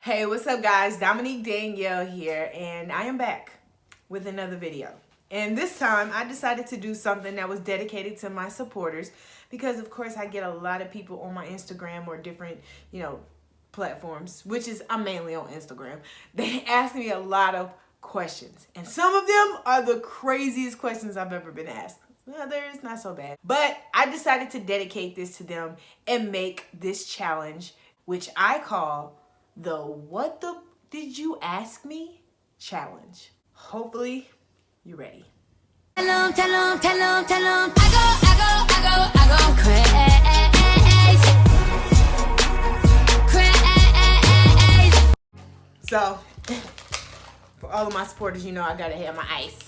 Hey, what's up guys? Dominique Danielle here, and I am back with another video. And this time I decided to do something that was dedicated to my supporters because of course I get a lot of people on my Instagram or different, platforms, which is I'm mainly on Instagram. They ask me a lot of questions, and some of them are the craziest questions I've ever been asked. Others not so bad. But I decided to dedicate this to them and make this challenge, which I call the "What the did you ask me?" challenge. Hopefully, you're ready. Tell 'em, I go crazy. So, for all of my supporters, you know I gotta have my ice.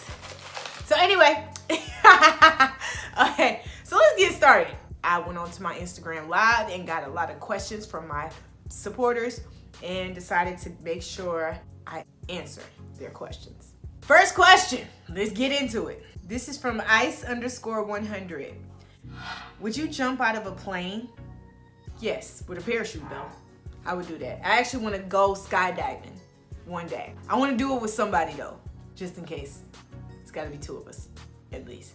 So anyway, okay, so let's get started. I went on to my Instagram live and got a lot of questions from my supporters and decided to make sure I answer their questions. First question, let's get into it. This is from ice_100. Would you jump out of a plane? Yes, with a parachute though. I would do that. I actually want to go skydiving one day. I want to do it with somebody though, just in case. It's got to be two of us, at least.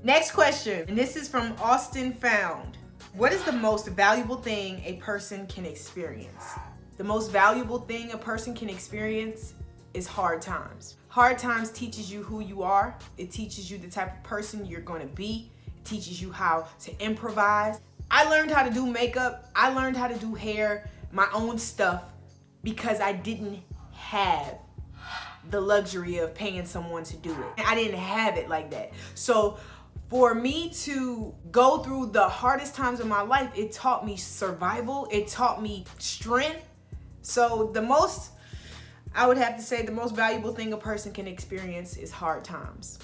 Next question, and this is from Austin Found. What is the most valuable thing a person can experience? The most valuable thing a person can experience is hard times. Hard times teaches you who you are. It teaches you the type of person you're going to be. It teaches you how to improvise. I learned how to do makeup. I learned how to do hair, my own stuff, because I didn't have the luxury of paying someone to do it. I didn't have it like that. So for me to go through the hardest times of my life, it taught me survival. It taught me strength. So I would have to say the most valuable thing a person can experience is hard times.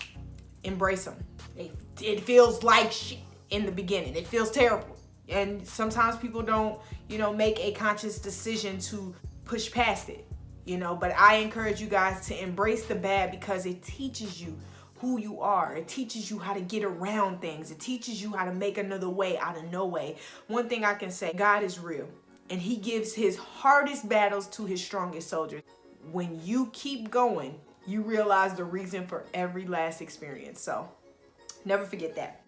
Embrace them. It feels like shit in the beginning. It feels terrible. And sometimes people don't, make a conscious decision to push past it, but I encourage you guys to embrace the bad because it teaches you who you are. It teaches you how to get around things. It teaches you how to make another way out of no way. One thing I can say, God is real. And he gives his hardest battles to his strongest soldiers. When you keep going, you realize the reason for every last experience. So never forget that.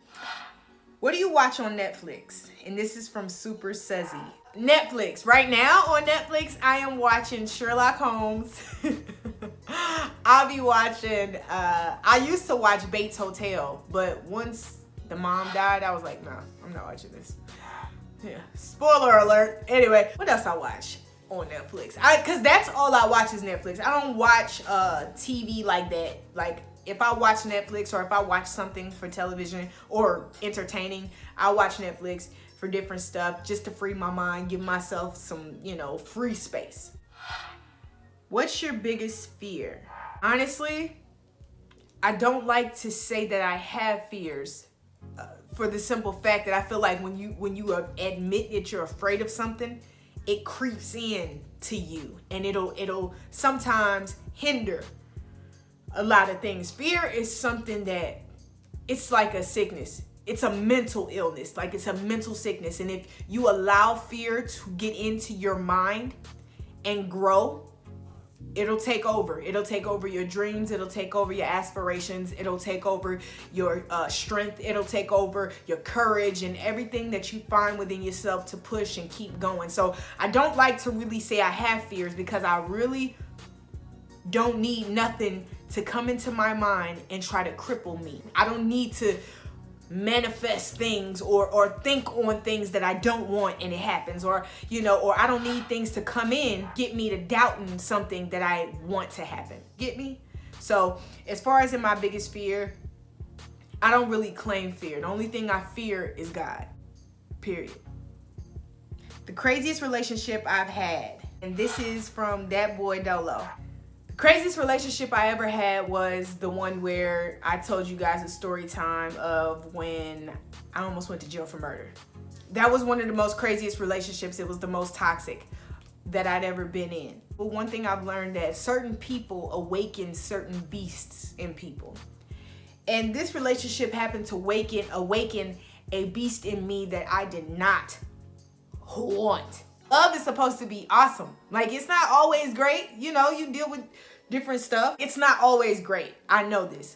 What do you watch on Netflix? And this is from Super Sezzy. Netflix. Right now on Netflix, I am watching Sherlock Holmes. I'll be watching, I used to watch Bates Hotel, but once the mom died, I was like, nah, I'm not watching this. Yeah, spoiler alert. Anyway, what else I watch on Netflix? Cause that's all I watch is Netflix. I don't watch TV like that. Like if I watch Netflix or if I watch something for television or entertaining, I watch Netflix for different stuff just to free my mind, give myself some, free space. What's your biggest fear? Honestly, I don't like to say that I have fears. For the simple fact that I feel like when you admit that you're afraid of something, it creeps in to you and it'll sometimes hinder a lot of things. Fear is something that it's like a sickness. It's a mental illness, like it's a mental sickness. And if you allow fear to get into your mind and grow, it'll take over. It'll take over your dreams. It'll take over your aspirations. It'll take over your strength. It'll take over your courage and everything that you find within yourself to push and keep going. So I don't like to really say I have fears because I really don't need nothing to come into my mind and try to cripple me. I don't need to manifest things or think on things that I don't want and it happens, or I don't need things to come in get me to doubting something that I want to happen. Get me? So as far as in my biggest fear, I don't really claim fear. The only thing I fear is God, period. The craziest relationship I've had, and this is from that boy Dolo. Craziest relationship I ever had was the one where I told you guys a story time of when I almost went to jail for murder. That was one of the most craziest relationships. It was the most toxic that I'd ever been in. But one thing I've learned that certain people awaken certain beasts in people. And this relationship happened to awaken a beast in me that I did not want Love is supposed to be awesome. Like, it's not always great. You know, you deal with different stuff. It's not always great. I know this.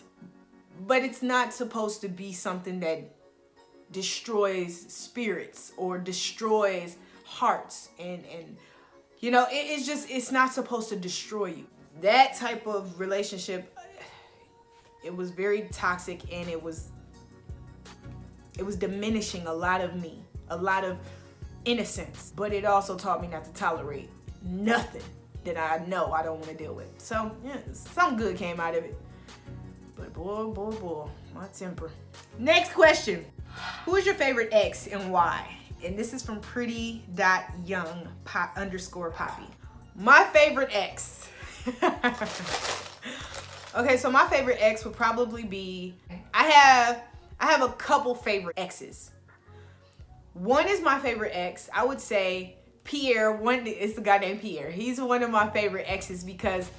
But it's not supposed to be something that destroys spirits or destroys hearts. And you know, it's not supposed to destroy you. That type of relationship, it was very toxic, and it was diminishing a lot of me, a lot of innocence. But it also taught me not to tolerate nothing that I know I don't want to deal with. So yeah, some good came out of it. But boy, my temper. Next question. Who is your favorite ex and why? And this is from pretty.young_poppy. My favorite ex. Okay, so my favorite ex would probably be, I have a couple favorite exes. One is my favorite ex. I would say Pierre. One is the guy named Pierre. He's one of my favorite exes because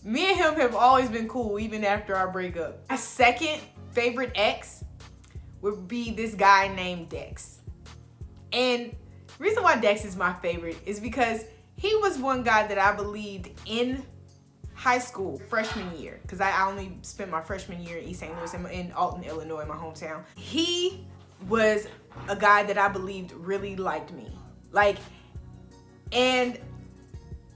me and him have always been cool even after our breakup. My second favorite ex would be this guy named Dex. And the reason why Dex is my favorite is because he was one guy that I believed in high school, freshman year, because I only spent my freshman year in East St. Louis, in Alton, Illinois, my hometown. He was a guy that I believed really liked me. Like, and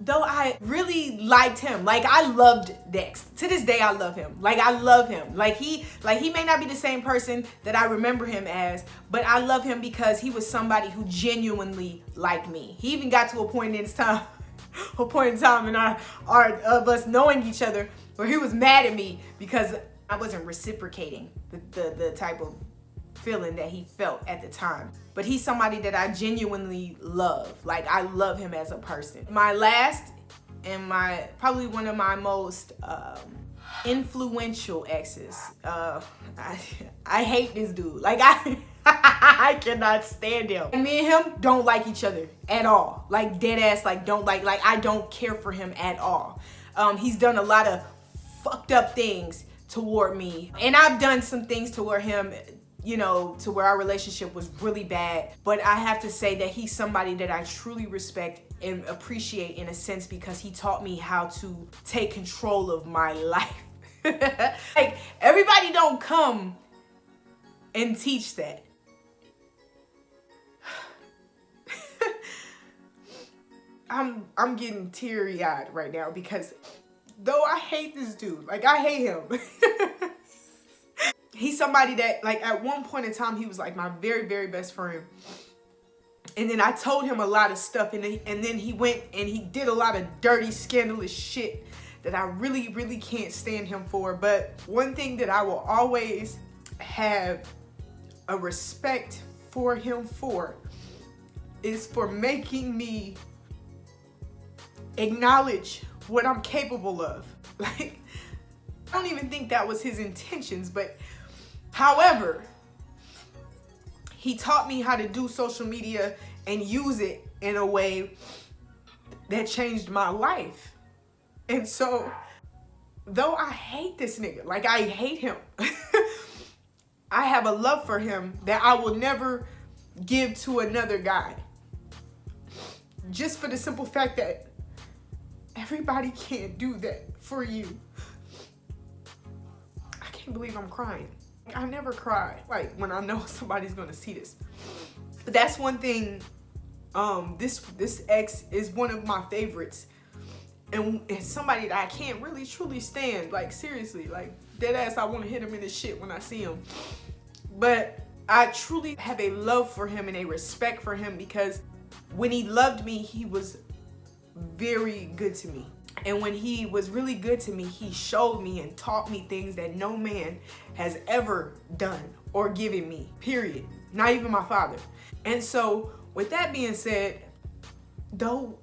though I really liked him, like I loved Dex. To this day, I love him. Like I love him. Like he may not be the same person that I remember him as, but I love him because he was somebody who genuinely liked me. He even got to a point in time in our of us knowing each other where he was mad at me because I wasn't reciprocating the type of feeling that he felt at the time. But he's somebody that I genuinely love. Like I love him as a person. My last and probably one of my most influential exes. I hate this dude. Like I cannot stand him. And me and him don't like each other at all. Like dead ass, like I don't care for him at all. He's done a lot of fucked up things toward me. And I've done some things toward him, you know, to where our relationship was really bad. But I have to say that he's somebody that I truly respect and appreciate in a sense because he taught me how to take control of my life. Like everybody don't come and teach that. I'm getting teary-eyed right now because though I hate this dude, like I hate him. He's somebody that, like, at one point in time, he was like my very, very best friend. And then I told him a lot of stuff, and then he went and he did a lot of dirty, scandalous shit that I really, really can't stand him for. But one thing that I will always have a respect for him for is for making me acknowledge what I'm capable of. Like, I don't even think that was his intentions, but however, he taught me how to do social media and use it in a way that changed my life. And so, though I hate this nigga, like I hate him, I have a love for him that I will never give to another guy. Just for the simple fact that everybody can't do that for you. I can't believe I'm crying. I never cry, like, when I know somebody's gonna see this. But that's one thing, this ex is one of my favorites. And it's somebody that I can't really truly stand, like, seriously, like, dead ass, I wanna hit him in his shit when I see him. But I truly have a love for him and a respect for him because when he loved me, he was very good to me. And when he was really good to me, he showed me and taught me things that no man has ever done or given me, period. Not even my father. And so with that being said, though,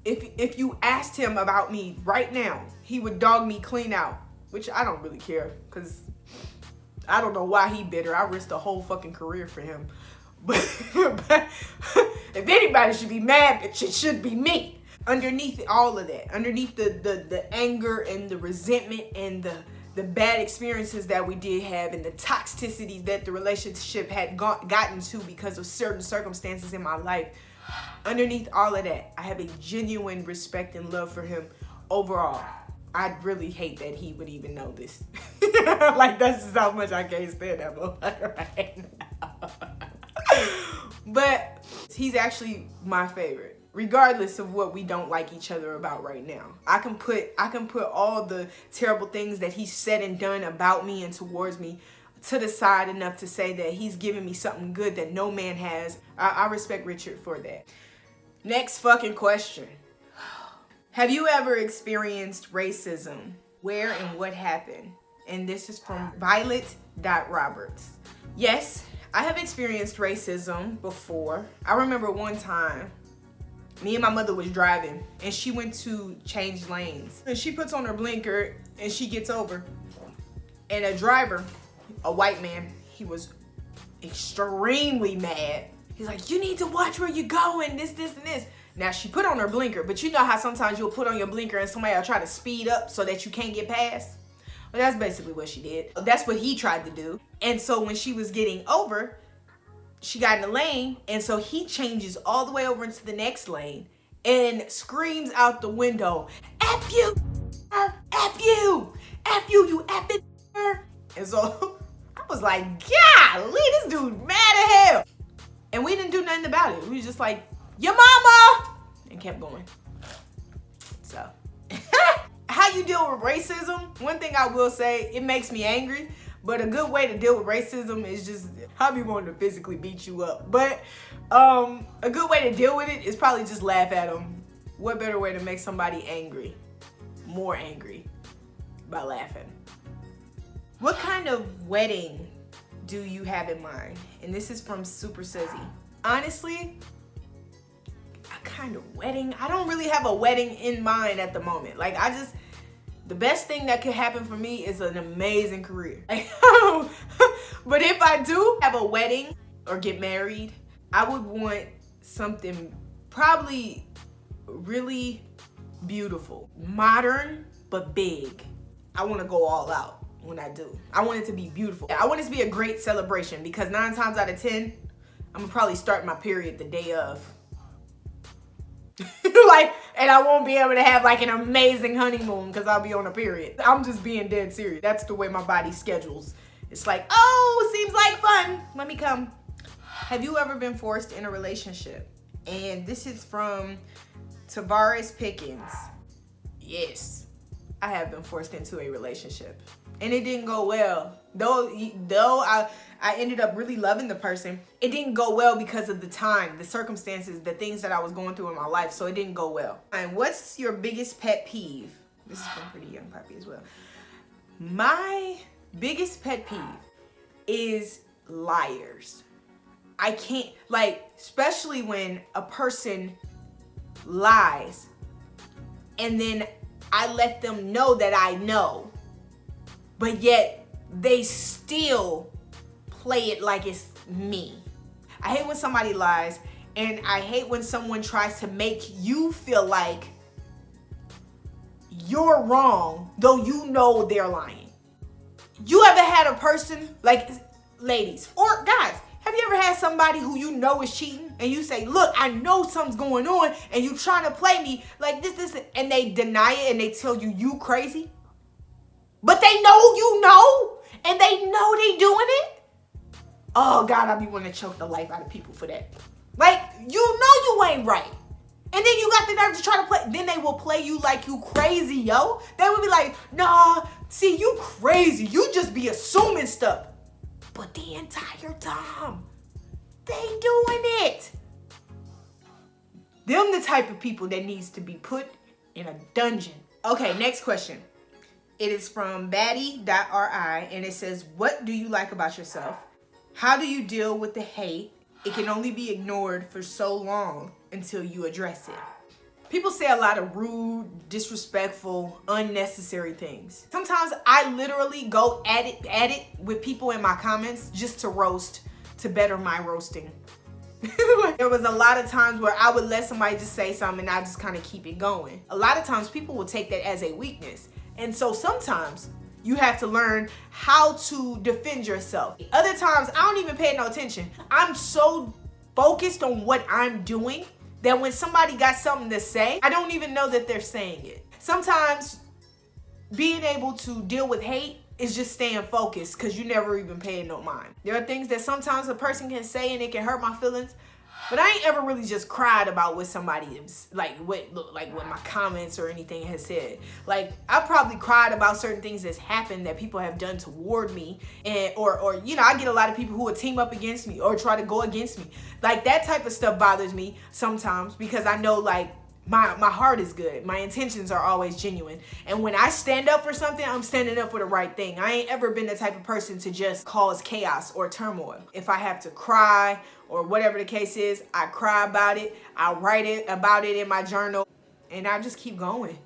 if you asked him about me right now, he would dog me clean out, which I don't really care because I don't know why he bitter. I risked a whole fucking career for him. But if anybody should be mad, it should be me. Underneath all of that, underneath the anger and the resentment and the bad experiences that we did have and the toxicity that the relationship had gotten to because of certain circumstances in my life, Underneath all of that, I have a genuine respect and love for him overall. I really hate that he would even know this. Like, that's just how much I can't stand that motherfucker right now. But he's actually my favorite, regardless of what we don't like each other about right now. I can put all the terrible things that he's said and done about me and towards me to the side enough to say that he's giving me something good that no man has. I respect Richard for that. Next fucking question. Have you ever experienced racism? Where and what happened? And this is from Violet.Roberts. Yes, I have experienced racism before. I remember one time, me and my mother was driving and she went to change lanes. And she puts on her blinker and she gets over. And a driver, a white man, he was extremely mad. He's like, you need to watch where you're going, this, and this. Now, she put on her blinker, but you know how sometimes you'll put on your blinker and somebody will try to speed up so that you can't get past? Well, that's basically what she did. That's what he tried to do. And so when she was getting over, she got in the lane, and so he changes all the way over into the next lane and screams out the window, F you, F you, F you, you effing. And so I was like, golly, this dude mad as hell. And we didn't do nothing about it. We was just like, your mama, and kept going. So, how you deal with racism? One thing I will say, it makes me angry, but a good way to deal with racism is just, I be wanting to physically beat you up. But a good way to deal with it is probably just laugh at them. What better way to make somebody angry? More angry by laughing. What kind of wedding do you have in mind? And this is from Super Sizzy. Honestly, a kind of wedding? I don't really have a wedding in mind at the moment. Like, the best thing that could happen for me is an amazing career. But if I do have a wedding or get married, I would want something probably really beautiful. Modern, but big. I want to go all out when I do. I want it to be beautiful. I want it to be a great celebration because 9 times out of 10, I'm gonna probably start my period the day of. And I won't be able to have like an amazing honeymoon because I'll be on a period. I'm just being dead serious. That's the way my body schedules. It's like, oh, seems like fun. Let me come. Have you ever been forced in a relationship? And this is from Tavares Pickens. Yes, I have been forced into a relationship. And it didn't go well. Though I ended up really loving the person, it didn't go well because of the time, the circumstances, the things that I was going through in my life. So it didn't go well. And what's your biggest pet peeve? This is from Pretty Young Puppy as well. My biggest pet peeve is liars. I can't, especially when a person lies and then I let them know that I know, but yet they still play it like it's me. I hate when somebody lies, and I hate when someone tries to make you feel like you're wrong, though you know they're lying. You ever had a person, ladies or guys, have you ever had somebody who you know is cheating and you say, look, I know something's going on and you trying to play me like this, and they deny it and they tell you crazy? But they know you know, and they know they doing it. Oh God, I be wanting to choke the life out of people for that. You know you ain't right. And then you got the nerve to try to play. Then they will play you like you crazy, yo. They will be like, nah, see, you crazy. You just be assuming stuff. But the entire time, they doing it. Them the type of people that needs to be put in a dungeon. Okay, next question. It is from Batty.ri, and it says, what do you like about yourself? How do you deal with the hate? It can only be ignored for so long until you address it. People say a lot of rude, disrespectful, unnecessary things. Sometimes I literally go at it with people in my comments just to roast, to better my roasting. There was a lot of times where I would let somebody just say something and I just kind of keep it going. A lot of times people will take that as a weakness. And so sometimes you have to learn how to defend yourself. Other times I don't even pay no attention. I'm so focused on what I'm doing that when somebody got something to say, I don't even know that they're saying it. Sometimes being able to deal with hate is just staying focused because you never even paying no mind. There are things that sometimes a person can say and it can hurt my feelings, but I ain't ever really just cried about what somebody is like, what my comments or anything has said. Like, I probably cried about certain things that's happened that people have done toward me, and or you know, I get a lot of people who would team up against me or try to go against me. Like, that type of stuff bothers me sometimes because I know, like, my heart is good. My intentions are always genuine. And when I stand up for something, I'm standing up for the right thing. I ain't ever been the type of person to just cause chaos or turmoil. If I have to cry or whatever the case is, I cry about it. I write about it in my journal, and I just keep going.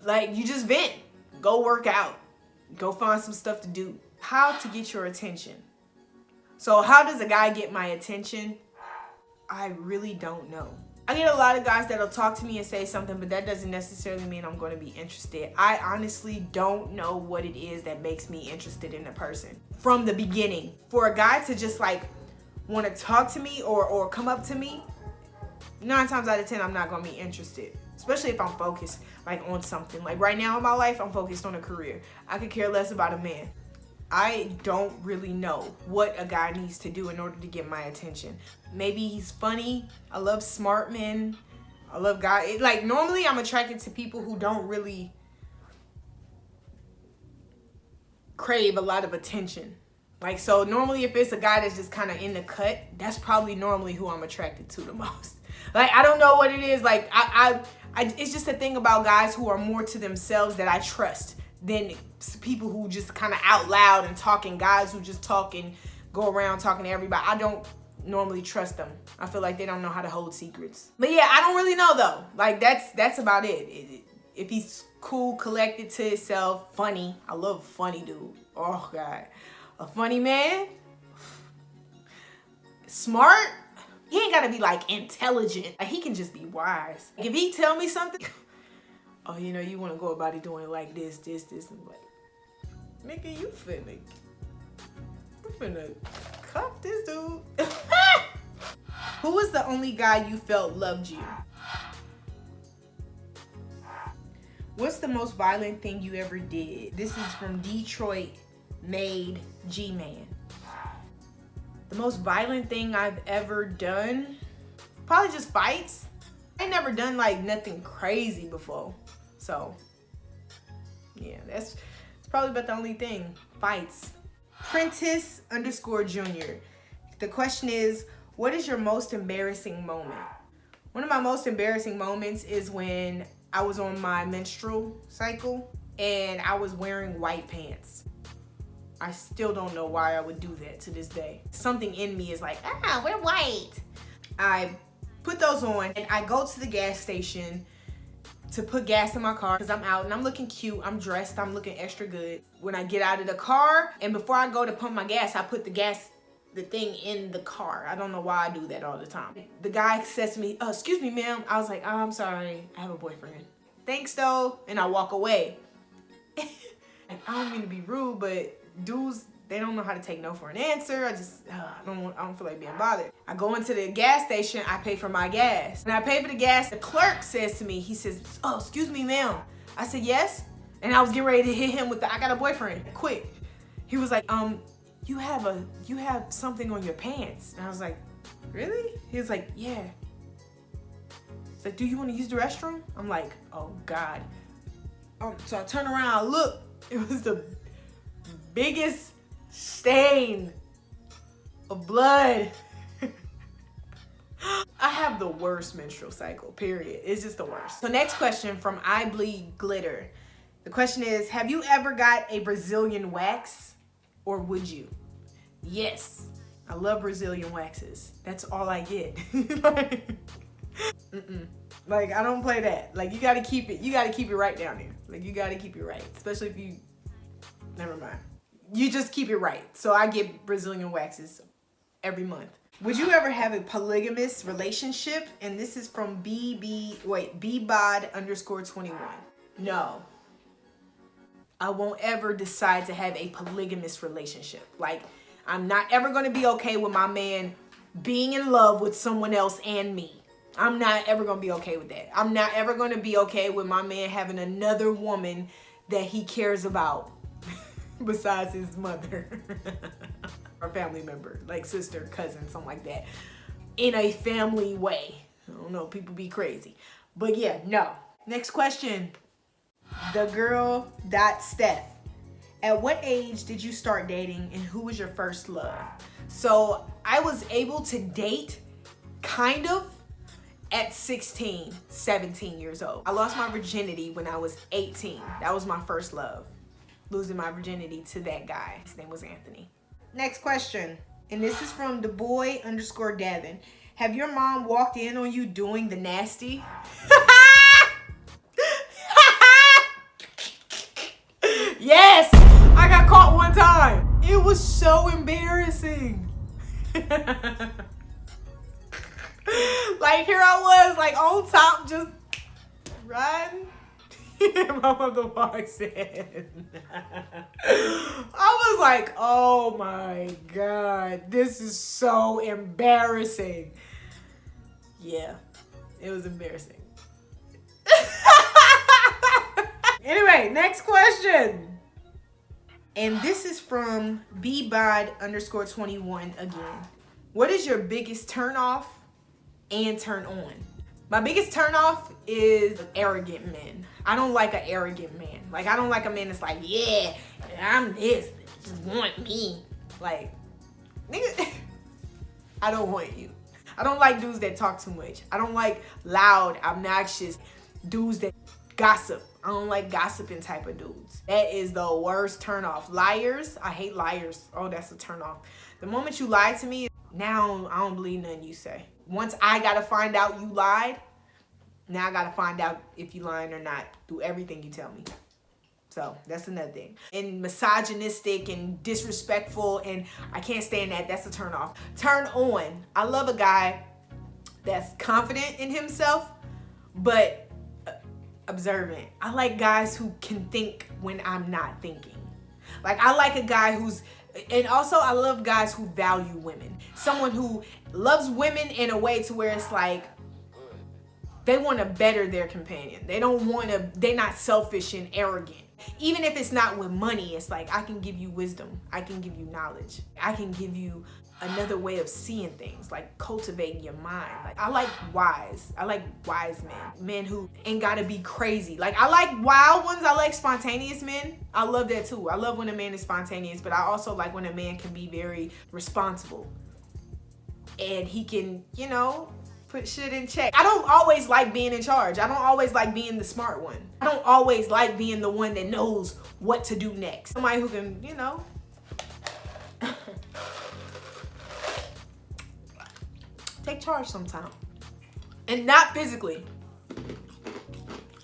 Like, you just vent. Go work out. Go find some stuff to do. How to get your attention. So how does a guy get my attention? I really don't know. I get a lot of guys that'll talk to me and say something, but that doesn't necessarily mean I'm going to be interested. I honestly don't know what it is that makes me interested in a person from the beginning. For a guy to just like want to talk to me or come up to me, 9 times out of 10, I'm not going to be interested. Especially if I'm focused like on something. Like right now in my life, I'm focused on a career. I could care less about a man. I don't really know what a guy needs to do in order to get my attention. Maybe he's funny. I love smart men. I love guys. Like, normally I'm attracted to people who don't really crave a lot of attention. Like, so normally if it's a guy that's just kind of in the cut, that's probably normally who I'm attracted to the most. Like, I don't know what it is. Like, it's just a thing about guys who are more to themselves that I trust than people who just kind of out loud and talking, guys who just talk and go around talking to everybody. I don't normally trust them. I feel like they don't know how to hold secrets. But yeah, I don't really know though. Like, that's about it. If he's cool, collected to himself, funny. I love funny dude. Oh God. A funny man. Smart. He ain't gotta be like intelligent. Like, he can just be wise. Like, if he tell me something, oh, you know, you want to go about it doing it like this, and like, nigga, you finna cuff this dude. Who was the only guy you felt loved you? What's the most violent thing you ever did? This is from Detroit Made G-Man. The most violent thing I've ever done? Probably just fights. I ain't never done like nothing crazy before. So, yeah, it's probably about the only thing. Fights. Prentice_Junior. The question is, what is your most embarrassing moment? One of my most embarrassing moments is when I was on my menstrual cycle and I was wearing white pants. I still don't know why I would do that to this day. Something in me is like, we're white. I put those on and I go to the gas station to put gas in my car because I'm out and I'm looking cute, I'm dressed, I'm looking extra good. When I get out of the car and before I go to pump my gas, I put the thing in the car. I don't know why I do that all the time. The guy says to me, excuse me, ma'am. I was like, oh, I'm sorry, I have a boyfriend. Thanks though, and I walk away. Like, I don't mean to be rude, but dudes, they don't know how to take no for an answer. I don't feel like being bothered. I go into the gas station, I pay for my gas. When I pay for the gas, the clerk says to me, he says, oh, excuse me, ma'am. I said, yes. And I was getting ready to hit him with the, I got a boyfriend, quick. He was like, you have something on your pants. And I was like, really? He was like, yeah. He's like, do you want to use the restroom? I'm like, oh God. So I turn around, I look, it was the biggest stain of blood. I have the worst menstrual cycle, period. It's just the worst. So next question from I Bleed Glitter. The question is, have you ever got a Brazilian wax or would you? Yes, I love Brazilian waxes. That's all I get. Like, I don't play that. Like, you gotta keep it right down there. Like, you gotta keep it right, especially if you, never mind. You just keep it right. So I get Brazilian waxes every month. Would you ever have a polygamous relationship? And this is from bbod_21. No. I won't ever decide to have a polygamous relationship. Like, I'm not ever gonna be okay with my man being in love with someone else and me. I'm not ever gonna be okay with that. I'm not ever gonna be okay with my man having another woman that he cares about besides his mother or family member, like sister, cousin, something like that, in a family way. I don't know, people be crazy. But yeah, no. Next question. The girl Steph. At what age did you start dating and who was your first love? So I was able to date kind of at 16, 17 years old. I lost my virginity when I was 18. That was my first love. Losing my virginity to that guy. His name was Anthony. Next question. And this is from the boy_Davin. Have your mom walked in on you doing the nasty? Yes! I got caught one time. It was so embarrassing. Like here I was, like on top, just riding. My mother walks in. I was like, oh my God, this is so embarrassing. Yeah, it was embarrassing. Anyway, next question. And this is from bbod_21 again. What is your biggest turn off and turn on? My biggest turn off is arrogant men. I don't like an arrogant man. Like, I don't like a man that's like, yeah, I'm this, just want me. Like, nigga, I don't want you. I don't like dudes that talk too much. I don't like loud, obnoxious dudes that gossip. I don't like gossiping type of dudes. That is the worst turn off. Liars, I hate liars. Oh, that's a turn off. The moment you lie to me, now I don't believe nothing you say. Once I gotta find out you lied, now I gotta find out if you lying or not through everything you tell me. So that's another thing. And misogynistic and disrespectful, and I can't stand that. That's a turn off. Turn on. I love a guy that's confident in himself, but observant. I like guys who can think when I'm not thinking. Like, I like a guy who's, and also I love guys who value women. Someone who loves women in a way to where it's like, they want to better their companion. They don't want to, they're not selfish and arrogant. Even if it's not with money, it's like, I can give you wisdom. I can give you knowledge. I can give you another way of seeing things, like cultivating your mind. Like, I like wise men. Men who ain't gotta be crazy. Like, I like wild ones. I like spontaneous men. I love that too. I love when a man is spontaneous, but I also like when a man can be very responsible. And he can, you know, put shit in check. I don't always like being in charge. I don't always like being the smart one. I don't always like being the one that knows what to do next. Somebody who can, you know, take charge sometime. And not physically.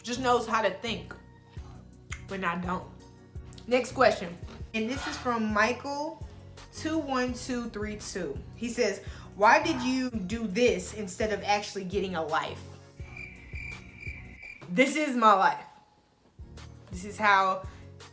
Just knows how to think when I don't. Next question. And this is from Michael21232. He says, why did you do this instead of actually getting a life? This is my life. This is how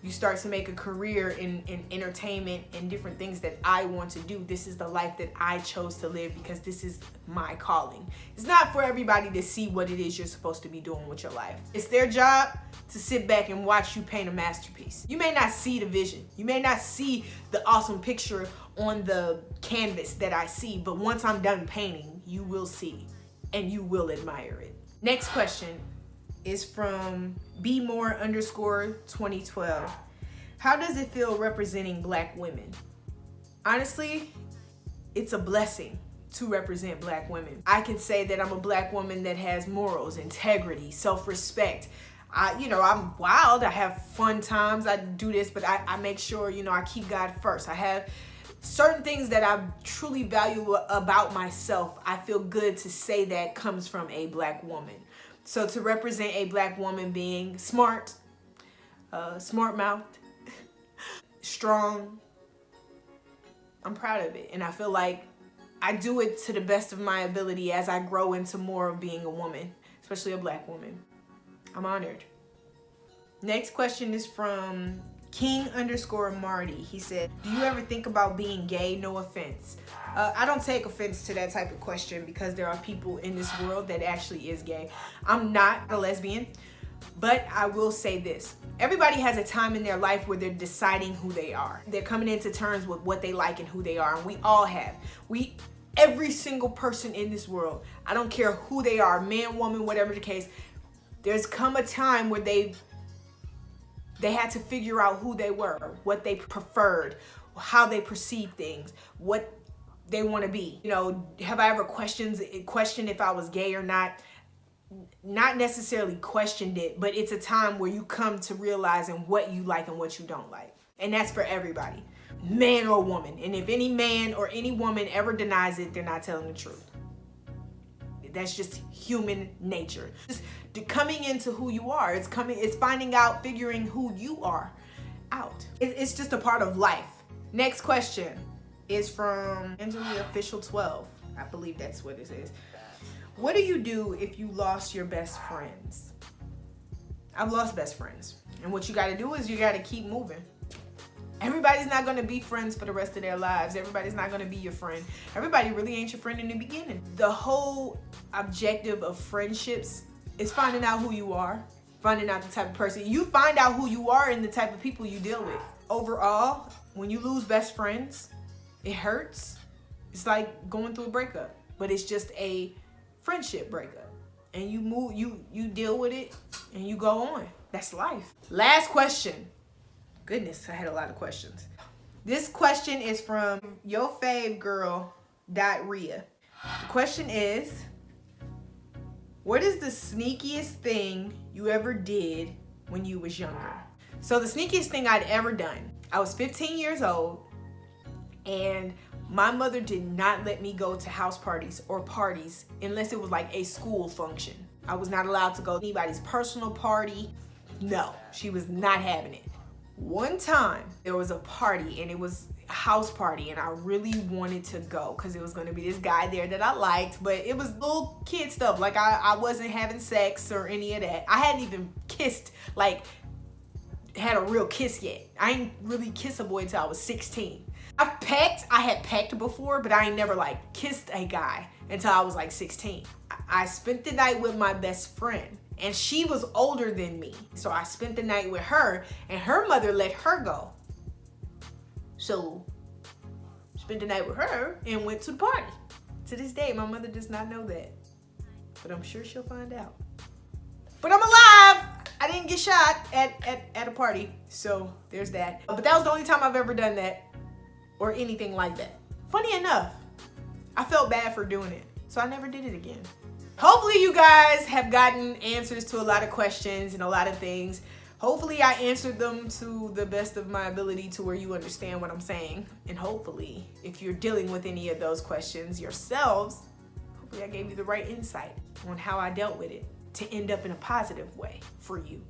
you start to make a career in entertainment and different things that I want to do. This is the life that I chose to live because this is my calling. It's not for everybody to see what it is you're supposed to be doing with your life. It's their job to sit back and watch you paint a masterpiece. You may not see the vision. You may not see the awesome picture on the canvas that I see, but once I'm done painting, you will see and you will admire it. Next question is from bmore_2012. How does it feel representing Black women? Honestly, it's a blessing to represent Black women. I can say that I'm a Black woman that has morals, integrity, self-respect. I'm wild, I have fun times, I do this, but I make sure, I keep God first. I have certain things that I truly value about myself. I feel good to say that comes from a Black woman. So to represent a Black woman being smart, smart-mouthed, strong, I'm proud of it. And I feel like I do it to the best of my ability as I grow into more of being a woman, especially a Black woman. I'm honored. Next question is from King_Marty, he said, do you ever think about being gay? No offense. I don't take offense to that type of question because there are people in this world that actually is gay. I'm not a lesbian, but I will say this. Everybody has a time in their life where they're deciding who they are. They're coming into terms with what they like and who they are, and we all have. Every single person in this world, I don't care who they are, man, woman, whatever the case, there's come a time where they had to figure out who they were, what they preferred, how they perceive things, what they want to be. You know, have I ever questioned if I was gay or not? Not necessarily questioned it, but it's a time where you come to realizing what you like and what you don't like. And that's for everybody, man or woman. And if any man or any woman ever denies it, they're not telling the truth. That's just human nature. Just coming into who you are. It's finding out, figuring who you are out. It's just a part of life. Next question is from Angela Official 12. I believe that's what it is. What do you do if you lost your best friends? I've lost best friends. And what you gotta do is you gotta keep moving. Everybody's not gonna be friends for the rest of their lives. Everybody's not gonna be your friend. Everybody really ain't your friend in the beginning. The whole objective of friendships is finding out who you are, finding out the type of person. You find out who you are and the type of people you deal with. Overall, when you lose best friends, it hurts. It's like going through a breakup, but it's just a friendship breakup. And you deal with it and you go on. That's life. Last question. Goodness, I had a lot of questions. This question is from yourfavegirl.ria. The question is, what is the sneakiest thing you ever did when you was younger? So the sneakiest thing I'd ever done, I was 15 years old and my mother did not let me go to house parties or parties unless it was like a school function. I was not allowed to go to anybody's personal party. No, she was not having it. One time there was a party and it was a house party and I really wanted to go because it was going to be this guy there that I liked, but it was little kid stuff. Like I wasn't having sex or any of that. I hadn't even kissed, like had a real kiss yet. I ain't really kissed a boy until I was 16. I had pecked before, but I ain't never like kissed a guy until I was like 16. I spent the night with my best friend and she was older than me. So I spent the night with her and her mother let her go. So spent the night with her and went to the party. To this day, my mother does not know that, but I'm sure she'll find out. But I'm alive. I didn't get shot at a party. So there's that. But that was the only time I've ever done that or anything like that. Funny enough, I felt bad for doing it, so I never did it again. Hopefully you guys have gotten answers to a lot of questions and a lot of things. Hopefully I answered them to the best of my ability to where you understand what I'm saying. And hopefully, if you're dealing with any of those questions yourselves, hopefully I gave you the right insight on how I dealt with it to end up in a positive way for you.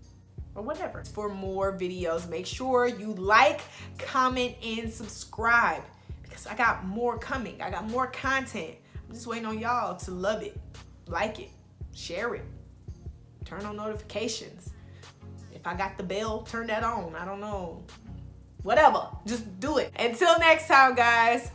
Or whatever. For more videos, make sure you like, comment, and subscribe because I got more coming. I got more content. I'm just waiting on y'all to love it, like it, share it, turn on notifications. If I got the bell, turn that on. I don't know. Whatever. Just do it. Until next time, guys.